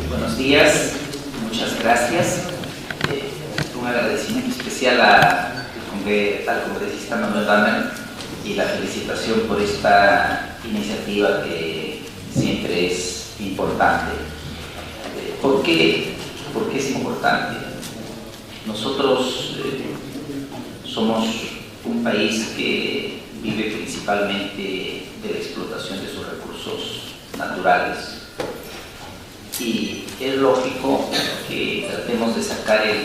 Buenos días, muchas gracias. Un agradecimiento especial al congresista Manuel Banner y la felicitación por esta iniciativa que siempre es importante. ¿Por qué? ¿Por qué es importante? Nosotros somos un país que vive principalmente de la explotación de sus recursos naturales. Y es lógico que tratemos de sacar el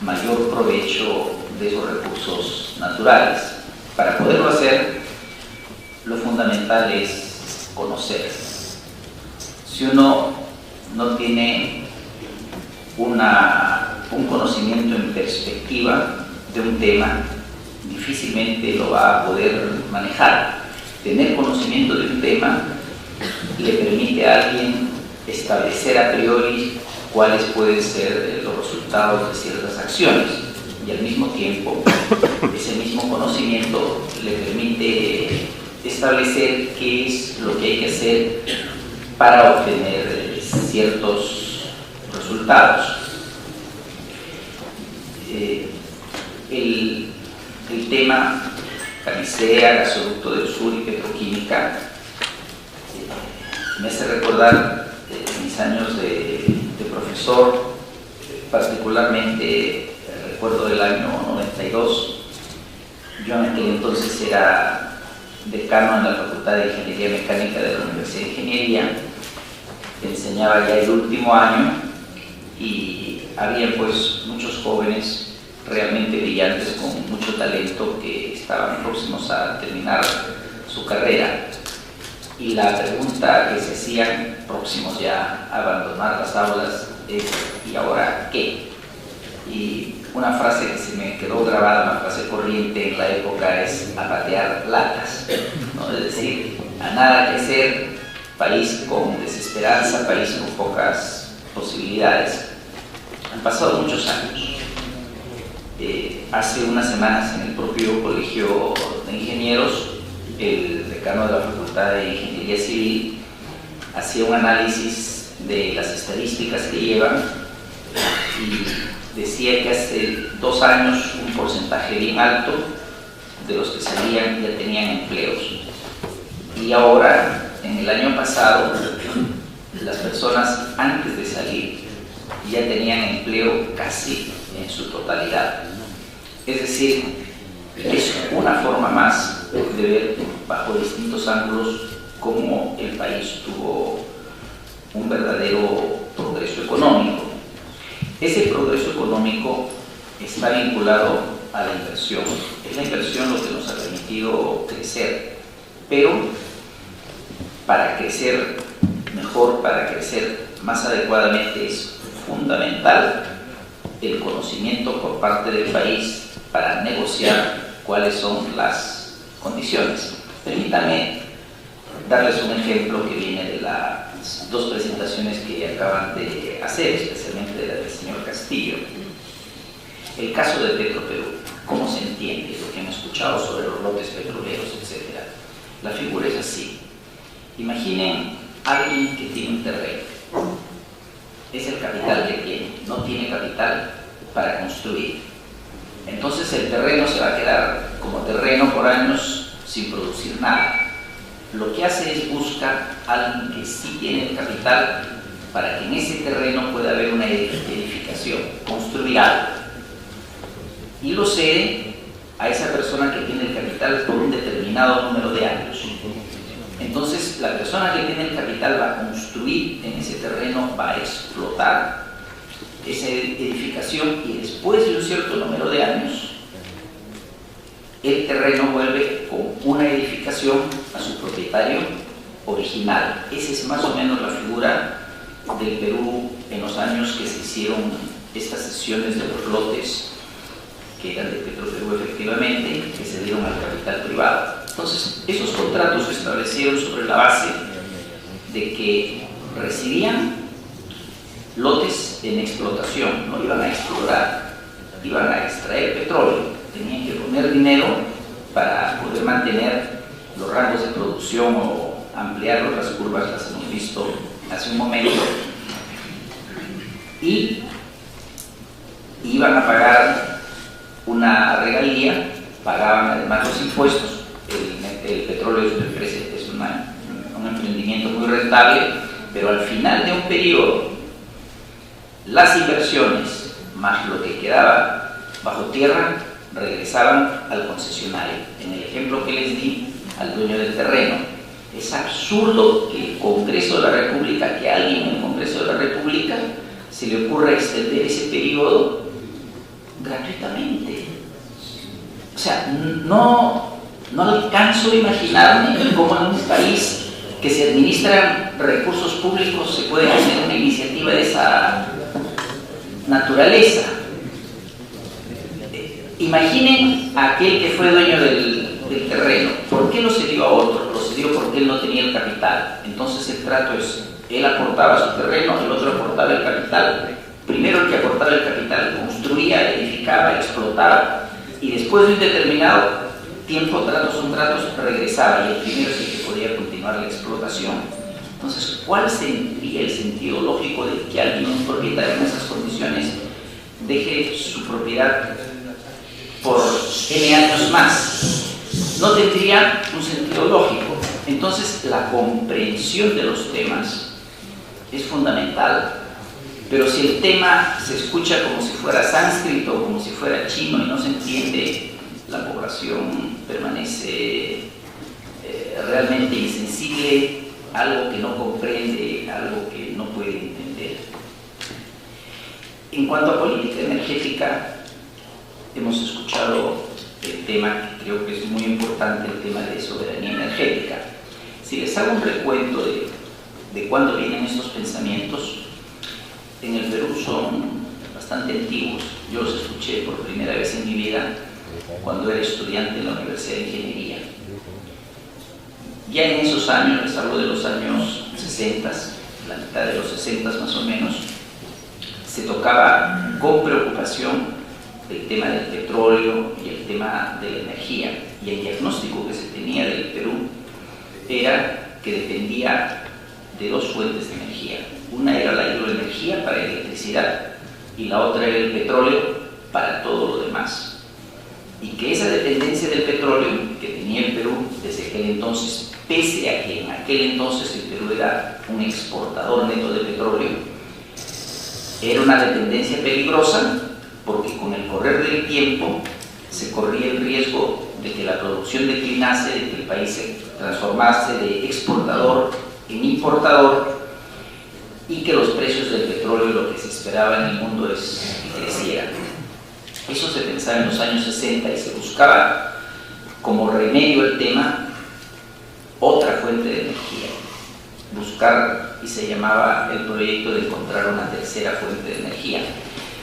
mayor provecho de esos recursos naturales. Para poderlo hacer, lo fundamental es conocer. Si uno no tiene un conocimiento en perspectiva de un tema, difícilmente lo va a poder manejar. Tener conocimiento de un tema le permite a alguien establecer a priori cuáles pueden ser los resultados de ciertas acciones, y al mismo tiempo ese mismo conocimiento le permite establecer qué es lo que hay que hacer para obtener ciertos resultados. El tema Camisea, gasoducto del sur y petroquímica me hace recordar mis años de profesor, particularmente recuerdo del año 92. Yo en aquel entonces era decano en la Facultad de Ingeniería Mecánica de la Universidad de Ingeniería, enseñaba ya el último año y había pues muchos jóvenes realmente brillantes con mucho talento que estaban próximos a terminar su carrera. Y la pregunta que se hacían, próximos ya a abandonar las aulas, es ¿y ahora qué? Y una frase que se me quedó grabada, una frase corriente en la época, es a patear latas, ¿no? Es decir, a nada que hacer, país con desesperanza, país con pocas posibilidades. Han pasado muchos años. Hace unas semanas en el propio Colegio de Ingenieros, el decano de la Facultad de Ingeniería Civil hacía un análisis de las estadísticas que llevan y decía que hace 2 años un porcentaje bien alto de los que salían ya tenían empleos, y ahora, en el año pasado, las personas antes de salir ya tenían empleo casi en su totalidad. Es decir, es una forma más de ver bajo distintos ángulos cómo el país tuvo un verdadero progreso económico. Ese progreso económico está vinculado a la inversión. Es la inversión lo que nos ha permitido crecer, pero para crecer mejor, para crecer más adecuadamente, es fundamental el conocimiento por parte del país para negociar cuáles son las condiciones. Permítanme darles un ejemplo que viene de las 2 presentaciones que acaban de hacer, especialmente de la del señor Castillo. El caso de Petroperú, ¿cómo se entiende lo que hemos escuchado sobre los lotes petroleros, etcétera? La figura es así. Imaginen a alguien que tiene un terreno. Es el capital que tiene, no tiene capital para construir. Entonces el terreno se va a quedar como terreno por años sin producir nada. Lo que hace es buscar a alguien que sí tiene el capital para que en ese terreno pueda haber una edificación, construir algo. Y lo cede a esa persona que tiene el capital por un determinado número de años. Entonces la persona que tiene el capital va a construir en ese terreno, va a explotar esa edificación, y después de un cierto número de años el terreno vuelve con una edificación a su propietario original. Esa es más o menos la figura del Perú en los años que se hicieron estas cesiones de los lotes que eran de Petroperú, efectivamente, que se dieron al capital privado. Entonces, esos contratos se establecieron sobre la base de que recibían lotes en explotación, no iban a explorar, iban a extraer petróleo, tenían que poner dinero para poder mantener los rangos de producción o ampliarlos. Las curvas las hemos visto hace un momento, y iban a pagar una regalía, pagaban además los impuestos. El petróleo es un emprendimiento muy rentable, pero al final de un periodo, las inversiones más lo que quedaba bajo tierra regresaban al concesionario. En el ejemplo que les di, al dueño del terreno. Es absurdo que el Congreso de la República, que a alguien en el Congreso de la República se le ocurra extender ese periodo gratuitamente. O sea, no alcanzo a imaginarme cómo en un país que se administran recursos públicos se puede hacer una iniciativa de esa naturaleza. Imaginen a aquel que fue dueño del terreno. ¿Por qué lo cedió a otro? Lo cedió porque él no tenía el capital. Entonces el trato es, él aportaba su terreno, el otro aportaba el capital. Primero el que aportaba el capital construía, edificaba, explotaba, y después de un determinado tiempo, tratos son tratos, regresaba, y el primero es el que podía continuar la explotación. Entonces, ¿cuál sería el sentido lógico de que alguien, un propietario en esas condiciones, deje su propiedad por N años más? No tendría un sentido lógico. Entonces, la comprensión de los temas es fundamental. Pero si el tema se escucha como si fuera sánscrito o como si fuera chino y no se entiende, la población permanece realmente insensible, algo que no comprende, algo que no puede entender. En cuanto a política energética, hemos escuchado el tema que creo que es muy importante, el tema de soberanía energética. Si les hago un recuento de cuándo vienen estos pensamientos, en el Perú son bastante antiguos. Yo los escuché por primera vez en mi vida cuando era estudiante en la Universidad de Ingeniería. Ya en esos años, les hablo de los años 60, la mitad de los 60 más o menos, se tocaba con preocupación el tema del petróleo y el tema de la energía. Y el diagnóstico que se tenía del Perú era que dependía de dos fuentes de energía. Una era la hidroenergía para electricidad y la otra era el petróleo para todo lo demás. Y que esa dependencia del petróleo que tenía el Perú desde aquel entonces, pese a que en aquel entonces el Perú era un exportador neto de petróleo, era una dependencia peligrosa, porque con el correr del tiempo se corría el riesgo de que la producción declinase, de que el país se transformase de exportador en importador, y que los precios del petróleo, lo que se esperaba en el mundo es que crecieran. Eso se pensaba en los años 60 y se buscaba como remedio al tema otra fuente de energía. Buscar, y se llamaba el proyecto de encontrar una tercera fuente de energía.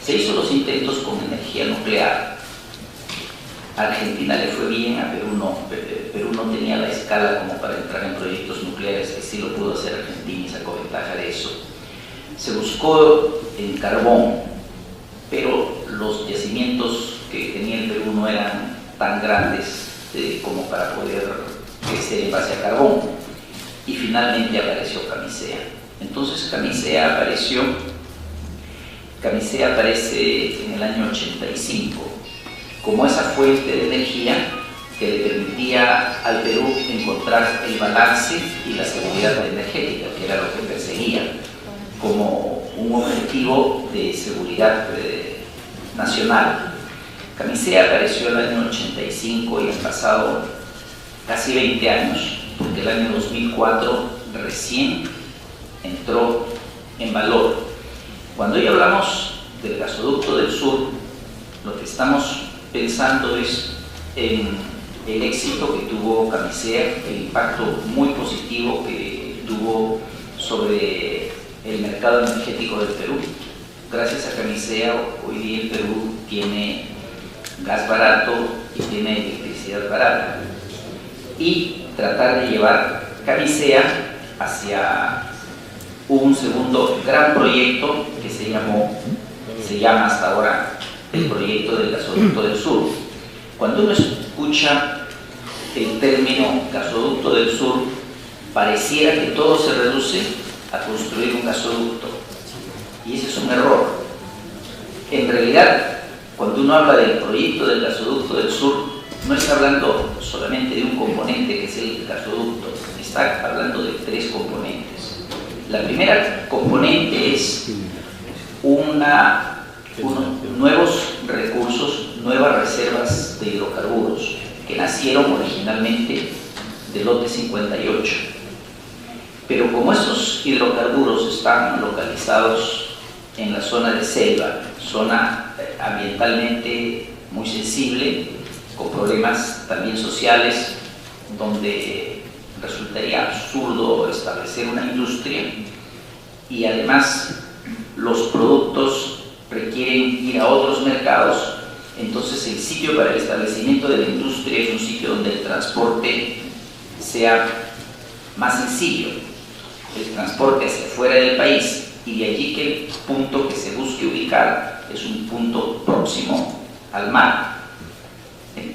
Se hizo los intentos con energía nuclear. A Argentina le fue bien, a Perú no. Perú no tenía la escala como para entrar en proyectos nucleares, que sí lo pudo hacer Argentina y sacó ventaja de eso. Se buscó en carbón, pero los yacimientos que tenía el Perú no eran tan grandes como para poder crecer en base a carbón. Y finalmente apareció Camisea. Entonces Camisea aparece en el año 85 como esa fuente de energía que le permitía al Perú encontrar el balance y la seguridad energética, que era lo que perseguía como un objetivo de seguridad nacional. Camisea apareció en el año 85 y han pasado casi 20 años, porque el año 2004 recién entró en valor. Cuando hoy hablamos del gasoducto del sur, lo que estamos pensando es en el éxito que tuvo Camisea, el impacto muy positivo que tuvo sobre el mercado energético del Perú. Gracias a Camisea, hoy día el Perú tiene gas barato y tiene electricidad barata. Y tratar de llevar Camisea hacia un segundo gran proyecto que se llama hasta ahora el proyecto del gasoducto del sur. Cuando uno escucha el término gasoducto del sur, pareciera que todo se reduce a construir un gasoducto. Y ese es un error. En realidad, cuando uno habla del proyecto del gasoducto del sur, no está hablando solamente de un componente que es el gasoducto, está hablando de 3 componentes. La primera componente es nuevos recursos, nuevas reservas de hidrocarburos que nacieron originalmente del lote 58. Pero como estos hidrocarburos están localizados en la zona de selva, zona ambientalmente muy sensible, con problemas también sociales, donde resultaría absurdo establecer una industria, y además los productos requieren ir a otros mercados, entonces el sitio para el establecimiento de la industria es un sitio donde el transporte sea más sencillo, el transporte hacia fuera del país, y de allí que el punto que se busque ubicar es un punto próximo al mar.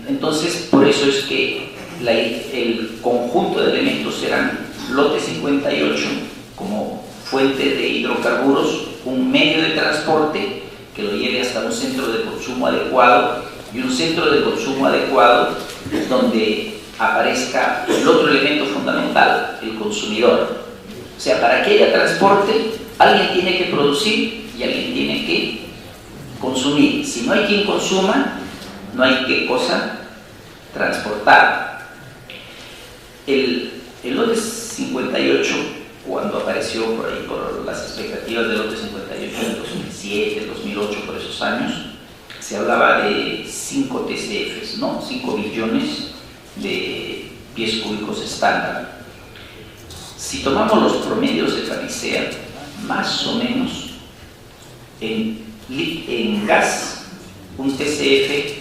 Entonces, por eso es que el conjunto de elementos eran lote 58 como fuente de hidrocarburos, un medio de transporte que lo lleve hasta un centro de consumo adecuado, y un centro de consumo adecuado donde aparezca el otro elemento fundamental, el consumidor. O sea, para que haya transporte, alguien tiene que producir y alguien tiene que consumir. Si no hay quien consuma, no hay qué cosa transportar. El lote 58, cuando apareció por ahí, por las expectativas del lote 58 en 2007, 2008, por esos años, se hablaba de 5 TCFs, ¿no? 5 billones de pies cúbicos estándar. Si tomamos los promedios de Camisea, más o menos en gas, un TCF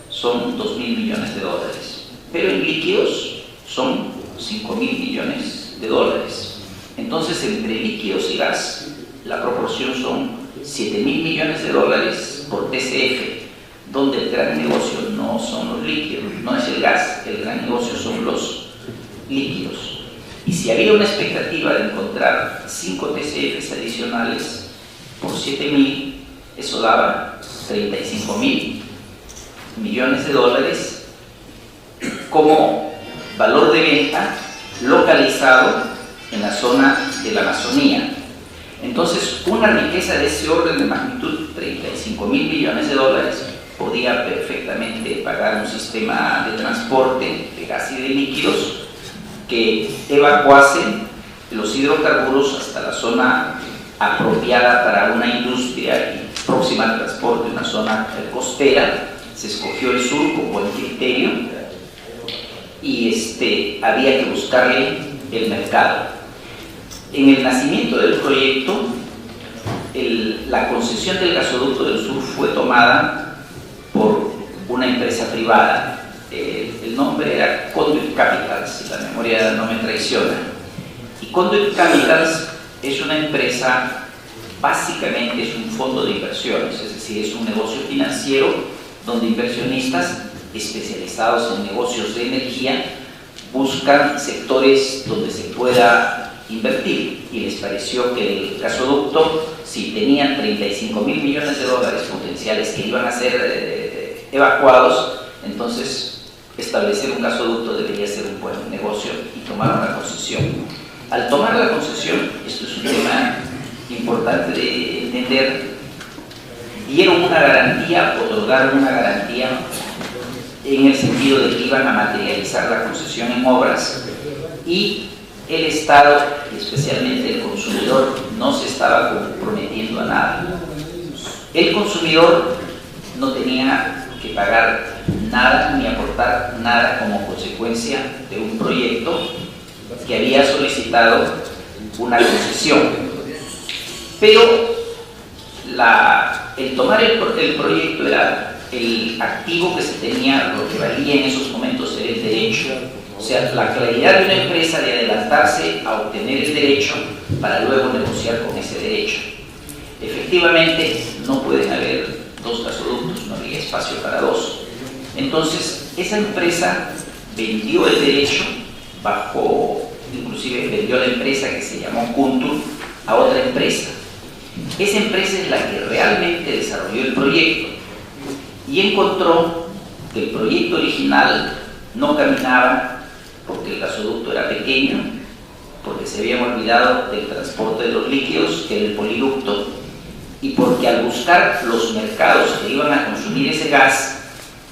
son 2.000 millones de dólares, pero en líquidos son 5.000 millones de dólares. Entonces, entre líquidos y gas, la proporción son 7.000 millones de dólares por TCF, donde el gran negocio no son los líquidos, no es el gas, el gran negocio son los líquidos. Y si había una expectativa de encontrar 5 TCFs adicionales por 7.000, eso daba 35.000 millones de dólares como valor de venta localizado en la zona de la Amazonía. Entonces, una riqueza de ese orden de magnitud, 35.000 millones de dólares, podía perfectamente pagar un sistema de transporte de gas y de líquidos que evacuase los hidrocarburos hasta la zona apropiada para una industria y próxima al transporte, una zona costera. Se escogió el sur con buen criterio y había que buscarle el mercado. En el nacimiento del proyecto, la concesión del gasoducto del sur fue tomada por una empresa privada. El nombre era Conduit Capital, si la memoria no me traiciona. Y Conduit Capital es una empresa, básicamente es un fondo de inversiones, es decir, es un negocio financiero donde inversionistas especializados en negocios de energía buscan sectores donde se pueda invertir, y les pareció que el gasoducto, si tenían 35.000 millones de dólares potenciales que iban a ser evacuados, entonces establecer un gasoducto debería ser un buen negocio, y tomaron la concesión. Al tomar la concesión, esto es un tema importante de entender, dieron una garantía, otorgaron una garantía en el sentido de que iban a materializar la concesión en obras, y el Estado, y especialmente el consumidor, no se estaba comprometiendo a nada. El consumidor no tenía que pagar nada ni aportar nada como consecuencia de un proyecto que había solicitado una concesión. Pero el tomar el proyecto era el activo que se tenía, lo que valía en esos momentos era el derecho. O sea, la claridad de una empresa de adelantarse a obtener el derecho para luego negociar con ese derecho. Efectivamente, no pueden haber 2 gasoductos, no había espacio para 2. Entonces, esa empresa vendió el derecho, inclusive vendió la empresa que se llamó Kuntur, a otra empresa. Esa empresa es la que realmente desarrolló el proyecto y encontró que el proyecto original no caminaba porque el gasoducto era pequeño, porque se habían olvidado del transporte de los líquidos, que era el poliducto, y porque al buscar los mercados que iban a consumir ese gas,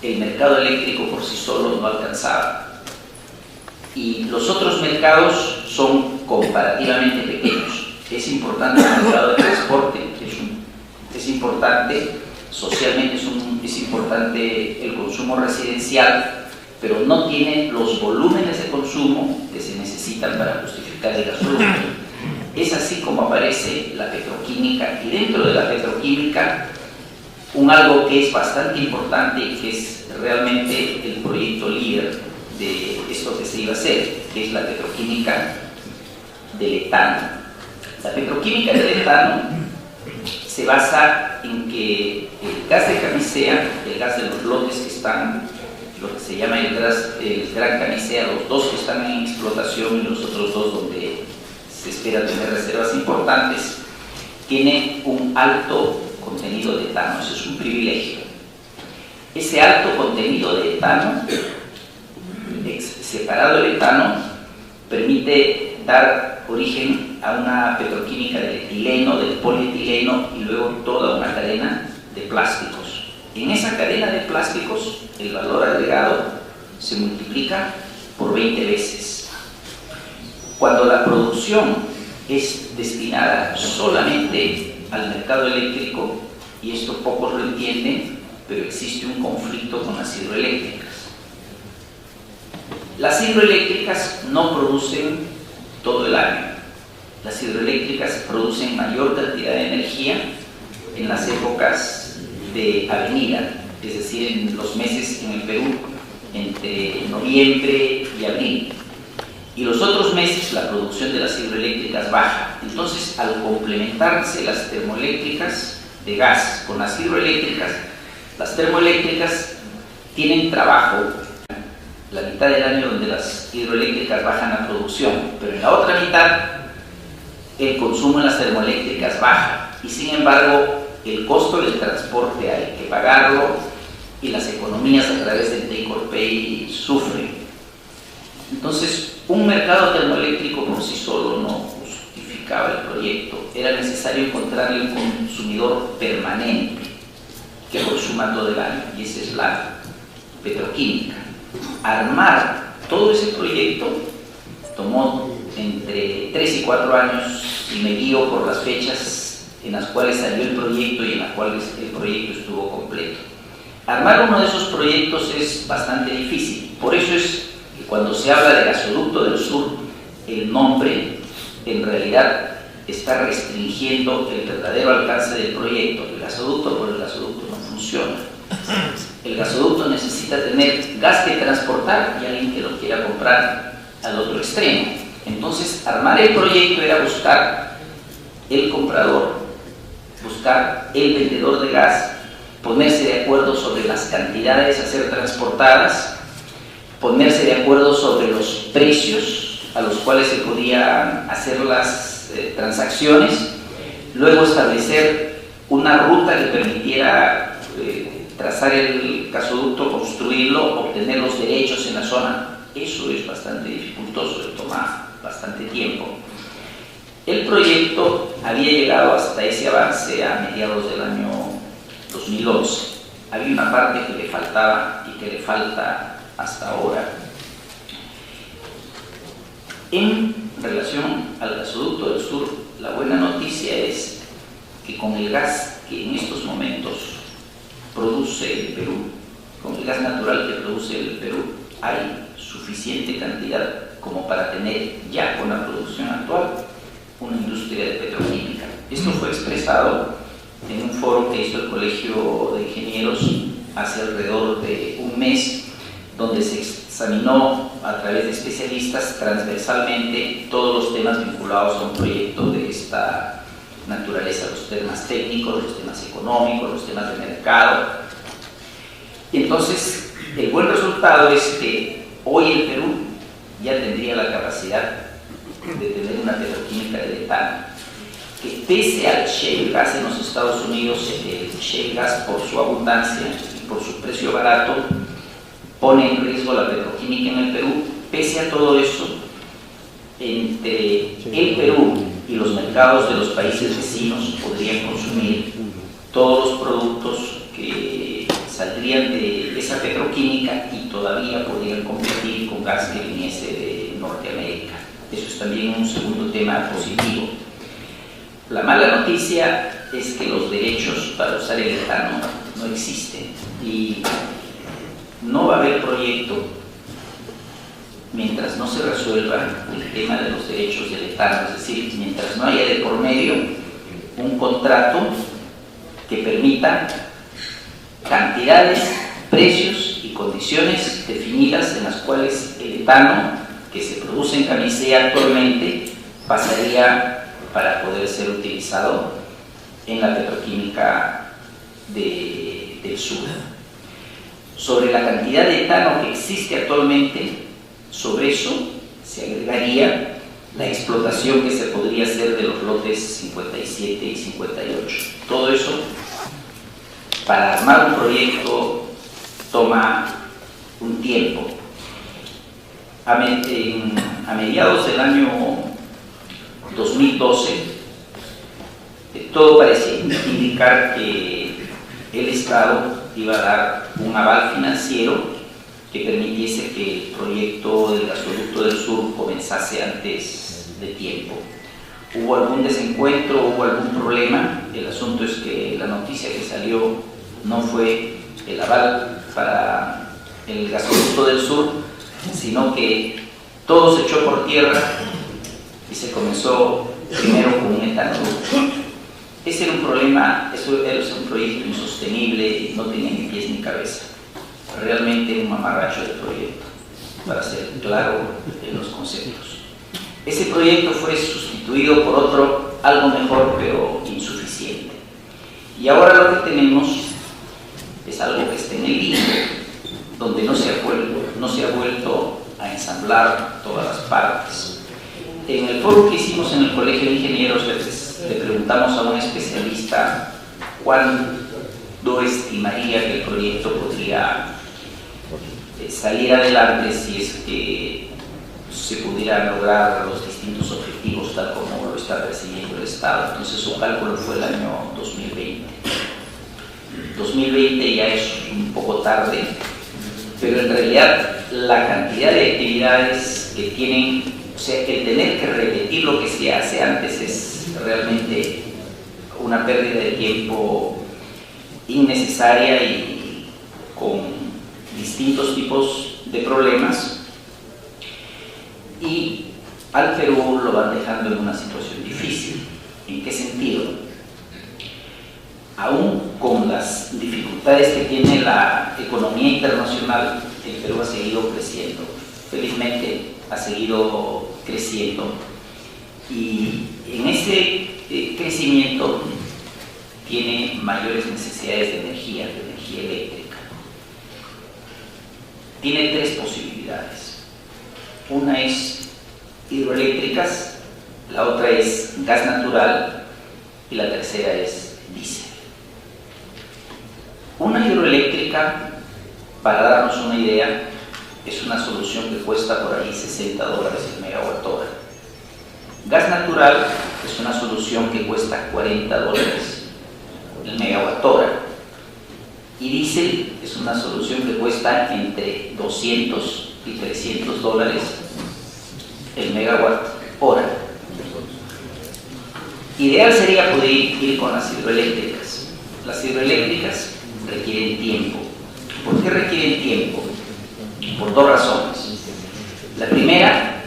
el mercado eléctrico por sí solo no alcanzaba. Y los otros mercados son comparativamente pequeños. Es importante el mercado de transporte, es importante socialmente, es importante el consumo residencial, pero no tiene los volúmenes de consumo que se necesitan para justificar el gasoducto. Es así como aparece la petroquímica, y dentro de la petroquímica algo que es bastante importante y que es realmente el proyecto líder de esto que se iba a hacer, que es la petroquímica del etano. La petroquímica del etano se basa en que el gas de camisea, el gas de los lotes que están, lo que se llama el gran camisea, los dos que están en explotación y los otros dos donde se espera tener reservas importantes, tiene un alto contenido de etano. Eso es un privilegio. Ese alto contenido de etano, separado el etano, permite dar origen a una petroquímica del etileno, del polietileno y luego toda una cadena de plásticos. En esa cadena de plásticos el valor agregado se multiplica por 20 veces. Cuando la producción es destinada solamente al mercado eléctrico, y esto pocos lo entienden, pero existe un conflicto con las hidroeléctricas. Las hidroeléctricas no producen todo el año. Las hidroeléctricas producen mayor cantidad de energía en las épocas de avenida, es decir, en los meses en el Perú entre noviembre y abril. Y los otros meses la producción de las hidroeléctricas baja. Entonces, al complementarse las termoeléctricas de gas con las hidroeléctricas, las termoeléctricas tienen trabajo la mitad del año donde las hidroeléctricas bajan la producción, pero en la otra mitad el consumo en las termoeléctricas baja, y sin embargo el costo del transporte hay que pagarlo y las economías a través del take or pay sufren. Entonces, un mercado termoeléctrico por sí solo no justificaba el proyecto. Era necesario encontrarle un consumidor permanente que consuma todo el año, y esa es la petroquímica. Armar todo ese proyecto tomó entre 3 y 4 años, y me guío por las fechas en las cuales salió el proyecto y en las cuales el proyecto estuvo completo. Armar uno de esos proyectos es bastante difícil. Por eso es que cuando se habla de Gasoducto del Sur, el nombre en realidad está restringiendo el verdadero alcance del proyecto. El gasoducto por el gasoducto no funciona. El gasoducto necesita tener gas que transportar y alguien que lo quiera comprar al otro extremo. Entonces, armar el proyecto era buscar el comprador, buscar el vendedor de gas, ponerse de acuerdo sobre las cantidades a ser transportadas, ponerse de acuerdo sobre los precios a los cuales se podían hacer las transacciones, luego establecer una ruta que permitiera trazar el gasoducto, construirlo, obtener los derechos en la zona. Eso es bastante dificultoso, toma bastante tiempo. El proyecto había llegado hasta ese avance a mediados del año 2011. Había una parte que le faltaba y que le falta hasta ahora. En relación al gasoducto del sur, la buena noticia es que con el gas que en estos momentos produce el Perú, con el gas natural que produce el Perú, hay suficiente cantidad como para tener ya con la producción actual una industria de petroquímica. Esto fue expresado en un foro que hizo el Colegio de Ingenieros hace alrededor de un mes, donde se examinó a través de especialistas transversalmente todos los temas vinculados a un proyecto de esta naturaleza, los temas técnicos, los temas económicos, los temas de mercado. Y entonces, el buen resultado es que hoy el Perú ya tendría la capacidad de tener una petroquímica de etano. que pese al shale gas en los Estados Unidos, el shale gas por su abundancia y por su precio barato pone en riesgo la petroquímica en el Perú. Pese a todo eso, entre el Perú y los mercados de los países vecinos podrían consumir todos los productos que saldrían de esa petroquímica y todavía podrían competir con gas que viniese de Norteamérica. Eso es también un segundo tema positivo. La mala noticia es que los derechos para usar el etano no existen y no va a haber proyecto mientras no se resuelva el tema de los derechos del etano, es decir, mientras no haya de por medio un contrato que permita cantidades, precios y condiciones definidas en las cuales el etano que se produce en Camisea actualmente pasaría para poder ser utilizado en la petroquímica del sur. Sobre la cantidad de etano que existe actualmente, sobre eso se agregaría la explotación que se podría hacer de los lotes 57 y 58. Todo eso, para armar un proyecto, toma un tiempo. A mediados del año 2012, todo parecía indicar que el Estado iba a dar un aval financiero que permitiese que el proyecto del gasoducto del sur comenzase antes de tiempo. Hubo algún desencuentro, hubo algún problema. El asunto es que la noticia que salió no fue el aval para el gasoducto del sur, sino que todo se echó por tierra y se comenzó primero con un etanoducto. Ese era un problema, eso era un proyecto insostenible, no tenía ni pies ni cabeza. Realmente un mamarracho de proyecto, para ser claro en los conceptos. Ese proyecto fue sustituido por otro, algo mejor, pero insuficiente. Y ahora lo que tenemos es algo que está en el limbo, donde no se ha vuelto a ensamblar todas las partes. En el foro que hicimos en el Colegio de Ingenieros, le preguntamos a un especialista cuándo estimaría que el proyecto podría salir adelante si es que se pudieran lograr los distintos objetivos tal como lo está persiguiendo el Estado. Entonces su cálculo fue el año 2020. 2020 ya es un poco tarde, pero en realidad la cantidad de actividades que tienen, o sea, el tener que repetir lo que se hace antes es realmente una pérdida de tiempo innecesaria y con distintos tipos de problemas, y al Perú lo van dejando en una situación difícil. ¿En qué sentido? Aún con las dificultades que tiene la economía internacional, el Perú ha seguido creciendo. Felizmente ha seguido creciendo, y en ese crecimiento tiene mayores necesidades de energía eléctrica. Tiene tres posibilidades. Una es hidroeléctricas, la otra es gas natural y la tercera es diésel. Una hidroeléctrica, para darnos una idea, es una solución que cuesta por ahí $60 el megawatt hora. Gas natural es una solución que cuesta $40 el megawatt hora. Y diésel es una solución que cuesta entre $200 y $300 el megawatt hora. Ideal sería poder ir con las hidroeléctricas. Las hidroeléctricas requieren tiempo. ¿Por qué requieren tiempo? Por dos razones. La primera,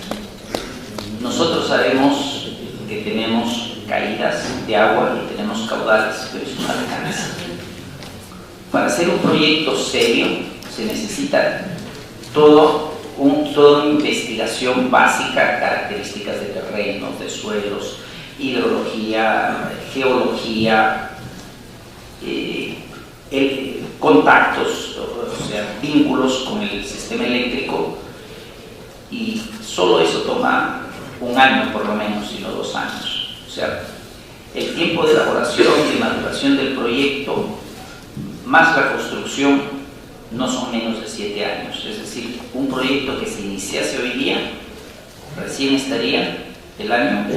nosotros sabemos que tenemos caídas de agua y tenemos caudales, pero eso no alcanza. Para hacer un proyecto serio se necesita toda una investigación básica, características de terrenos, de suelos, hidrología, geología, contactos, o sea, vínculos con el sistema eléctrico, y solo eso toma un año por lo menos, y no 2 años. O sea, el tiempo de elaboración y de maduración del proyecto más la construcción no son menos de 7 años. Es decir, un proyecto que se iniciase hoy día recién estaría el año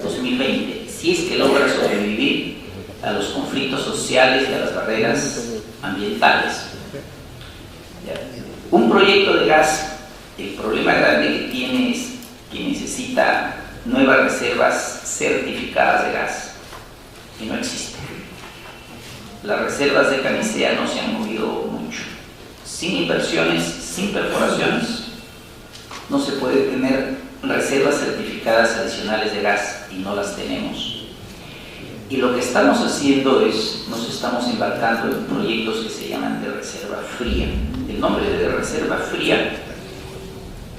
2020, si es que logra sobrevivir a los conflictos sociales y a las barreras ambientales. Un proyecto de gas, el problema grande que tiene es que necesita nuevas reservas certificadas de gas, y no existen. Las reservas de camisea no se han movido mucho. Sin inversiones, sin perforaciones, no se puede tener reservas certificadas adicionales de gas, y no las tenemos. Y lo que estamos haciendo es, nos estamos embarcando en proyectos que se llaman de reserva fría. El nombre de reserva fría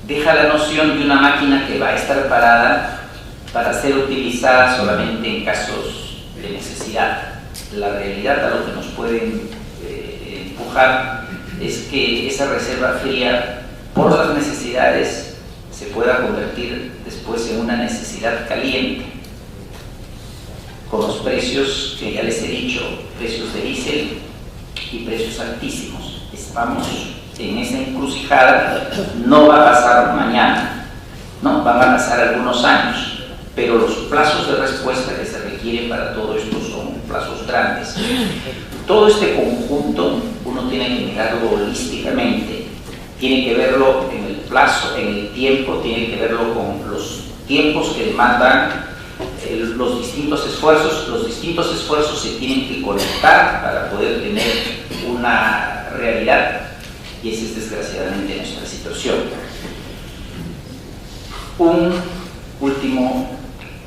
deja la noción de una máquina que va a estar parada para ser utilizada solamente en casos de necesidad. La realidad a lo que nos pueden empujar es que esa reserva fría, por las necesidades, se pueda convertir después en una necesidad caliente, con los precios que ya les he dicho, precios de diésel y precios altísimos. Estamos en esa encrucijada. No va a pasar mañana, no, van a pasar algunos años, pero los plazos de respuesta que se requieren para todo esto son plazos grandes. Todo este conjunto uno tiene que mirarlo holísticamente, tiene que verlo en el plazo, en el tiempo, tiene que verlo con los tiempos que demandan los distintos esfuerzos se tienen que conectar para poder tener una realidad, y esa es desgraciadamente nuestra situación. Un último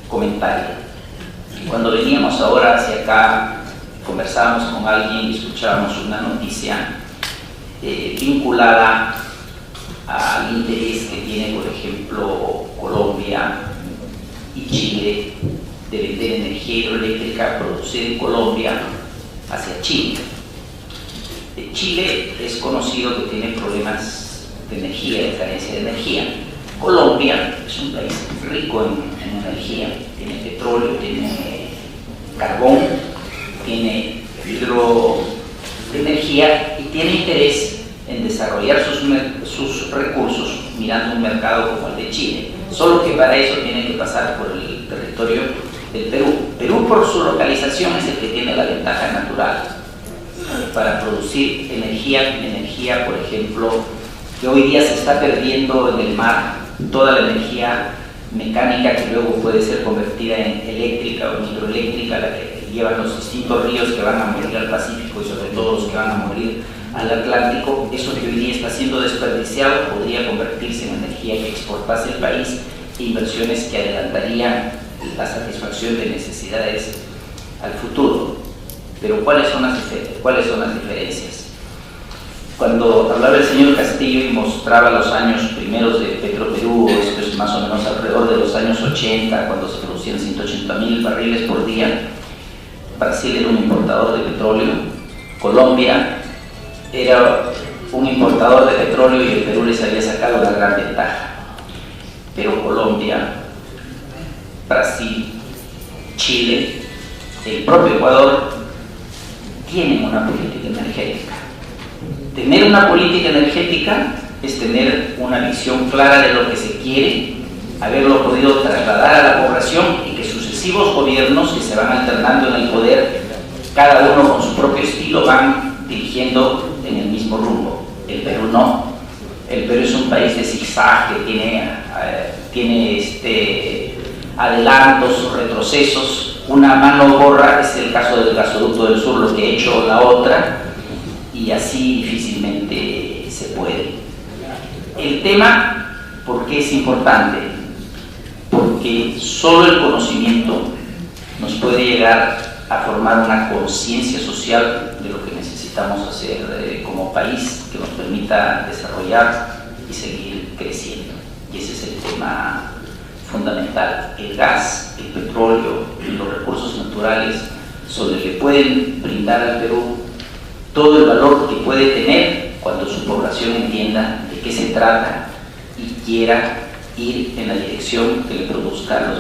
comentario. Cuando veníamos ahora hacia acá, conversábamos con alguien y escuchábamos una noticia vinculada al interés que tiene, por ejemplo, Colombia y Chile de vender energía hidroeléctrica producida en Colombia hacia Chile. Chile es conocido que tiene problemas de energía, de carencia de energía. Colombia es un país rico en energía, tiene petróleo, tiene carbón, tiene hidroenergía y tiene interés en desarrollar sus recursos mirando un mercado como el de Chile. Solo que para eso tiene que pasar por el territorio del Perú. Perú, por su localización, es el que tiene la ventaja natural para producir energía, por ejemplo, que hoy día se está perdiendo en el mar, toda la energía mecánica que luego puede ser convertida en eléctrica o en hidroeléctrica, la que llevan los distintos ríos que van a morir al Pacífico y sobre todo los que van a morir al Atlántico. Eso que hoy día está siendo desperdiciado podría convertirse en energía que exportase el país, e inversiones que adelantarían la satisfacción de necesidades al futuro. Pero ¿cuáles son las diferencias? Cuando hablaba el señor Castillo y mostraba los años primeros de Petroperú, esto es más o menos alrededor de los años 80, cuando se producían 180.000 barriles por día, Brasil era un importador de petróleo, Colombia era un importador de petróleo y el Perú les había sacado una gran ventaja. Pero Colombia, Brasil, Chile, el propio Ecuador tienen una política energética. Tener una política energética es tener una visión clara de lo que se quiere, haberlo podido trasladar a la población y que sucesivos gobiernos que se van alternando en el poder, cada uno con su propio estilo, van dirigiendo en el mismo rumbo. El Perú no. El Perú es un país de zigzag que tiene adelantos, retrocesos. Una mano borra, es el caso del gasoducto del sur, lo que ha hecho la otra, y así difícilmente se puede. El tema, ¿por qué es importante? Porque solo el conocimiento nos puede llegar a formar una conciencia social de lo que necesitamos hacer como país, que nos permita desarrollar y seguir creciendo. Y ese es el tema fundamental. El gas, el petróleo y los recursos naturales son los que pueden brindar al Perú todo el valor que puede tener cuando su población entienda de qué se trata y quiera ir en la dirección que le produzca los